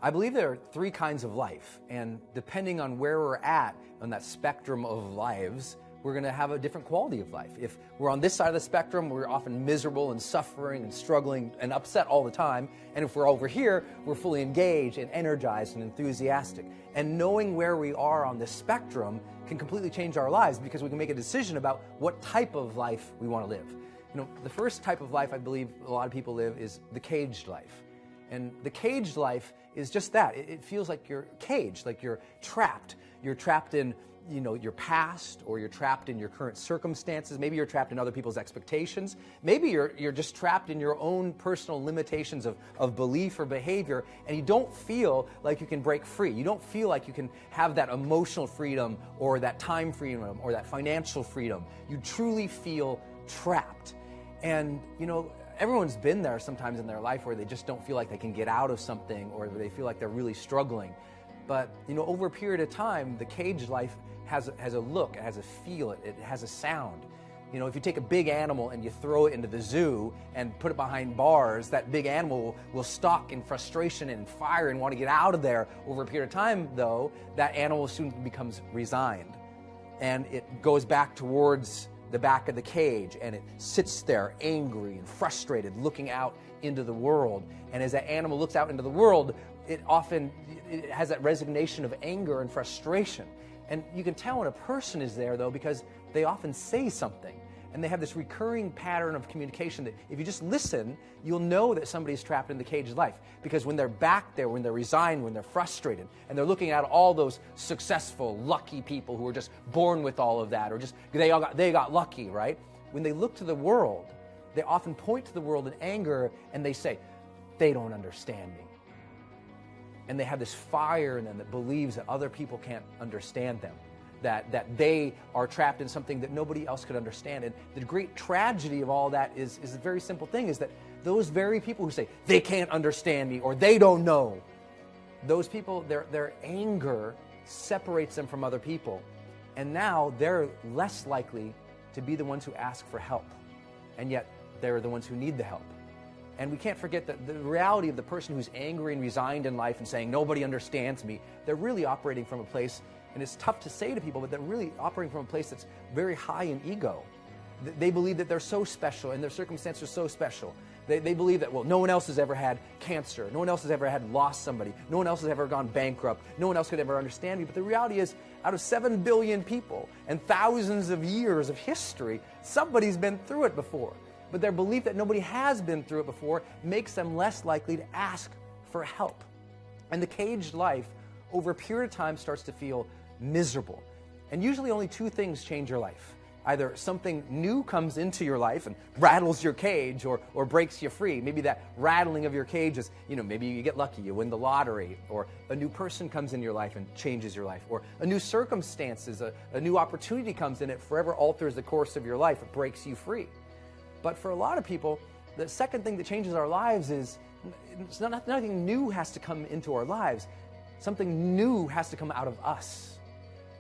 I believe there are three kinds of life, and depending on where we're at on that spectrum of lives, we're going to have a different quality of life. If we're on this side of the spectrum, we're often miserable and suffering and struggling and upset all the time. And if we're over here, we're fully engaged and energized and enthusiastic. And knowing where we are on this spectrum can completely change our lives because we can make a decision about what type of life we want to live. You know, the first type of life I believe a lot of people live is the caged life. And the caged life is just that. It feels like you're caged, like you're trapped. You're trapped in, you know, your past, or you're trapped in your current circumstances. Maybe you're trapped in other people's expectations. Maybe you're just trapped in your own personal limitations of belief or behavior, and you don't feel like you can break free. You don't feel like you can have that emotional freedom or that time freedom or that financial freedom. You truly feel trapped. And, you know, everyone's been there sometimes in their life where they just don't feel like they can get out of something, or they feel like they're really struggling. But, you know, over a period of time, the caged life has a look, it has a feel, it has a sound. You know, if you take a big animal and you throw it into the zoo and put it behind bars, that big animal will stalk in frustration and fire and want to get out of there. Over a period of time, though, that animal soon becomes resigned. And it goes back towards the back of the cage, and it sits there angry and frustrated, looking out into the world. And as that animal looks out into the world, it has that resignation of anger and frustration. And you can tell when a person is there, though, because they often say something. And they have this recurring pattern of communication that if you just listen, you'll know that somebody's trapped in the caged life. Because when they're back there, when they're resigned, when they're frustrated, and they're looking at all those successful, lucky people who are just born with all of that, or just they got lucky, right? When they look to the world, they often point to the world in anger, and they say, they don't understand me. And they have this fire in them that believes that other people can't understand them, that they are trapped in something that nobody else could understand. And the great tragedy of all that is a very simple thing, is that those very people who say, they can't understand me, or they don't know, those people, their anger separates them from other people. And now they're less likely to be the ones who ask for help. And yet they're the ones who need the help. And we can't forget that the reality of the person who's angry and resigned in life and saying, nobody understands me, they're really operating from a place, and it's tough to say to people, but they're really operating from a place that's very high in ego. They believe that they're so special, and their circumstances are so special. They believe that, well, no one else has ever had cancer. No one else has ever lost somebody. No one else has ever gone bankrupt. No one else could ever understand me. But the reality is, out of 7 billion people and thousands of years of history, somebody's been through it before. But their belief that nobody has been through it before makes them less likely to ask for help. And the caged life, over a period of time, starts to feel miserable. And usually only two things change your life. Either something new comes into your life and rattles your cage, or breaks you free. Maybe that rattling of your cage is, you know, maybe you get lucky, you win the lottery, or a new person comes in your life and changes your life, or a new circumstances, a new opportunity comes in, it forever alters the course of your life, it breaks you free. But for a lot of people, the second thing that changes our lives is nothing new has to come into our lives. Something new has to come out of us.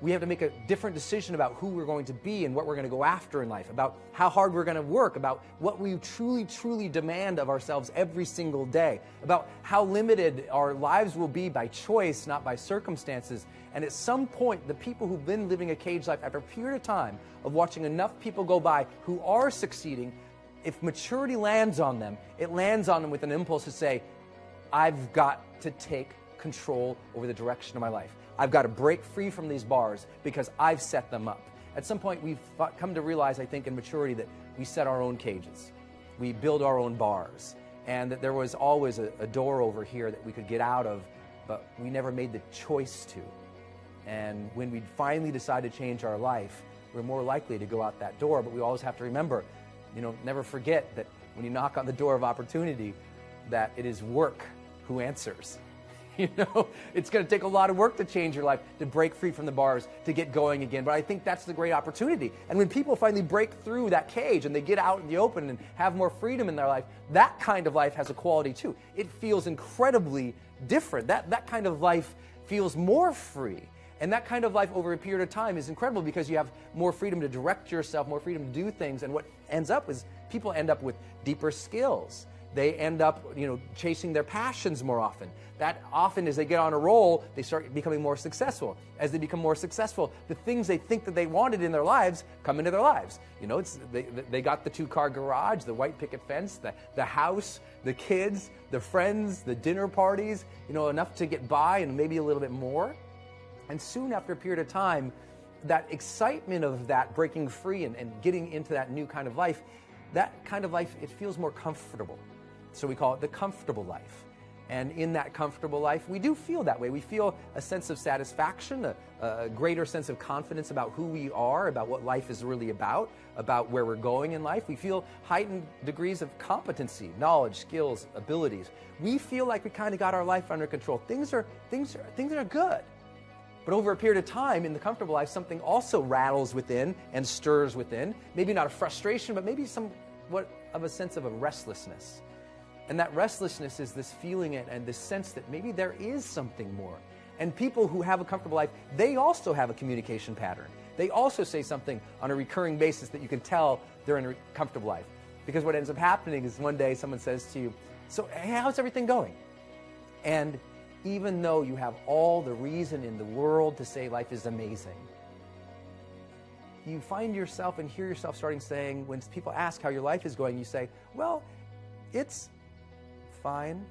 We have to make a different decision about who we're going to be and what we're going to go after in life, about how hard we're going to work, about what we truly, truly demand of ourselves every single day, about how limited our lives will be by choice, not by circumstances. And at some point, the people who've been living a caged life, after a period of time of watching enough people go by who are succeeding, if maturity lands on them, it lands on them with an impulse to say, I've got to take control over the direction of my life. I've got to break free from these bars because I've set them up. At some point, we've come to realize, I think, in maturity, that we set our own cages. We build our own bars. And that there was always a door over here that we could get out of, but we never made the choice to. And when we finally decide to change our life, we're more likely to go out that door. But we always have to remember, you know, never forget that when you knock on the door of opportunity, that it is work who answers. You know, it's going to take a lot of work to change your life, to break free from the bars, to get going again. But I think that's the great opportunity. And when people finally break through that cage and they get out in the open and have more freedom in their life, that kind of life has a quality too. It feels incredibly different. That kind of life feels more free. And that kind of life over a period of time is incredible because you have more freedom to direct yourself, more freedom to do things. And what ends up is people end up with deeper skills. They end up, chasing their passions more often. That often, as they get on a roll, they start becoming more successful. As they become more successful, the things they think that they wanted in their lives come into their lives. They got the 2-car garage, the white picket fence, the house, the kids, the friends, the dinner parties, enough to get by and maybe a little bit more. And soon after a period of time, that excitement of that breaking free and getting into that new kind of life, it feels more comfortable. So we call it the comfortable life. And in that comfortable life, we do feel that way. We feel a sense of satisfaction, a greater sense of confidence about who we are, about what life is really about where we're going in life. We feel heightened degrees of competency, knowledge, skills, abilities. We feel like we kind of got our life under control. Things are good. But over a period of time, in the comfortable life, something also rattles within and stirs within. Maybe not a frustration, but maybe somewhat of a sense of a restlessness. And that restlessness is this feeling and this sense that maybe there is something more. And people who have a comfortable life, they also have a communication pattern. They also say something on a recurring basis that you can tell they're in a comfortable life. Because what ends up happening is one day someone says to you, "So, hey, how's everything going?" And even though you have all the reason in the world to say life is amazing, you find yourself and hear yourself starting saying, when people ask how your life is going, you say, "Well, it's fine."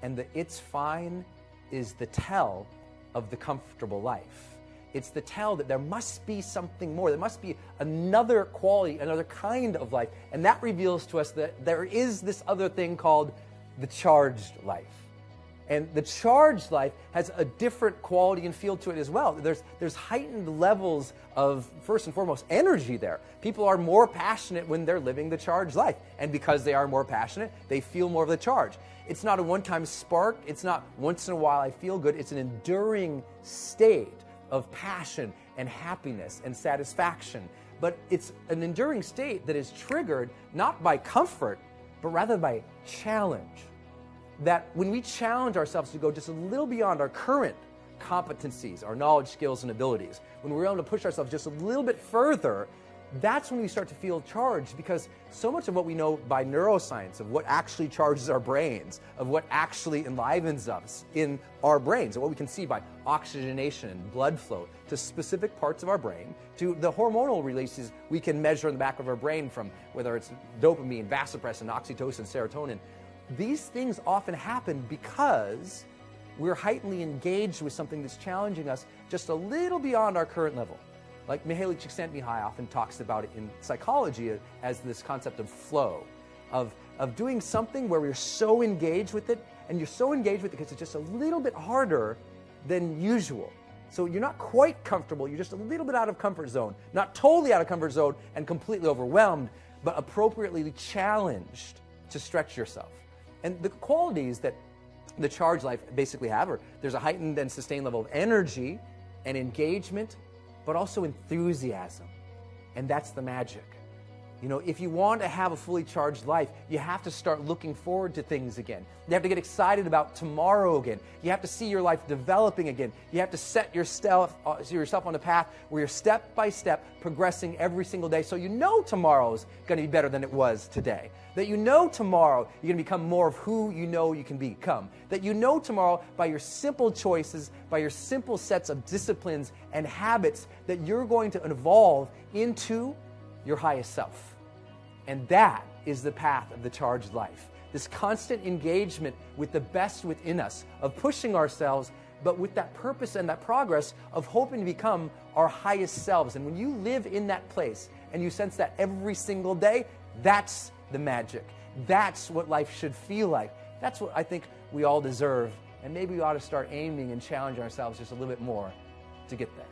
And the "it's fine" is the tell of the comfortable life. It's the tell that there must be something more. There must be another quality, another kind of life. And that reveals to us that there is this other thing called the charged life. And the charged life has a different quality and feel to it as well. There's heightened levels of, first and foremost, energy there. People are more passionate when they're living the charged life. And because they are more passionate, they feel more of the charge. It's not a one-time spark. It's not once in a while I feel good. It's an enduring state of passion and happiness and satisfaction. But it's an enduring state that is triggered not by comfort, but rather by challenge. That when we challenge ourselves to go just a little beyond our current competencies, our knowledge, skills, and abilities, when we're able to push ourselves just a little bit further, that's when we start to feel charged, because so much of what we know by neuroscience, of what actually charges our brains, of what actually enlivens us in our brains, and what we can see by oxygenation and blood flow to specific parts of our brain, to the hormonal releases we can measure in the back of our brain from whether it's dopamine, vasopressin, oxytocin, serotonin. These things often happen because we're heightenedly engaged with something that's challenging us just a little beyond our current level. Like Mihaly Csikszentmihalyi often talks about it in psychology as this concept of flow, of doing something where we're so engaged with it, and you're so engaged with it because it's just a little bit harder than usual. So you're not quite comfortable, you're just a little bit out of comfort zone. Not totally out of comfort zone and completely overwhelmed, but appropriately challenged to stretch yourself. And the qualities that the charged life basically have are there's a heightened and sustained level of energy and engagement, but also enthusiasm. And that's the magic. If you want to have a fully charged life, you have to start looking forward to things again. You have to get excited about tomorrow again. You have to see your life developing again. You have to set yourself on a path where you're step by step progressing every single day, so tomorrow's going to be better than it was today. That tomorrow you're going to become more of who you can become. That tomorrow by your simple choices, by your simple sets of disciplines and habits, that you're going to evolve into your highest self. And that is the path of the charged life. This constant engagement with the best within us, of pushing ourselves, but with that purpose and that progress of hoping to become our highest selves. And when you live in that place and you sense that every single day, that's the magic. That's what life should feel like. That's what I think we all deserve. And maybe we ought to start aiming and challenging ourselves just a little bit more to get there.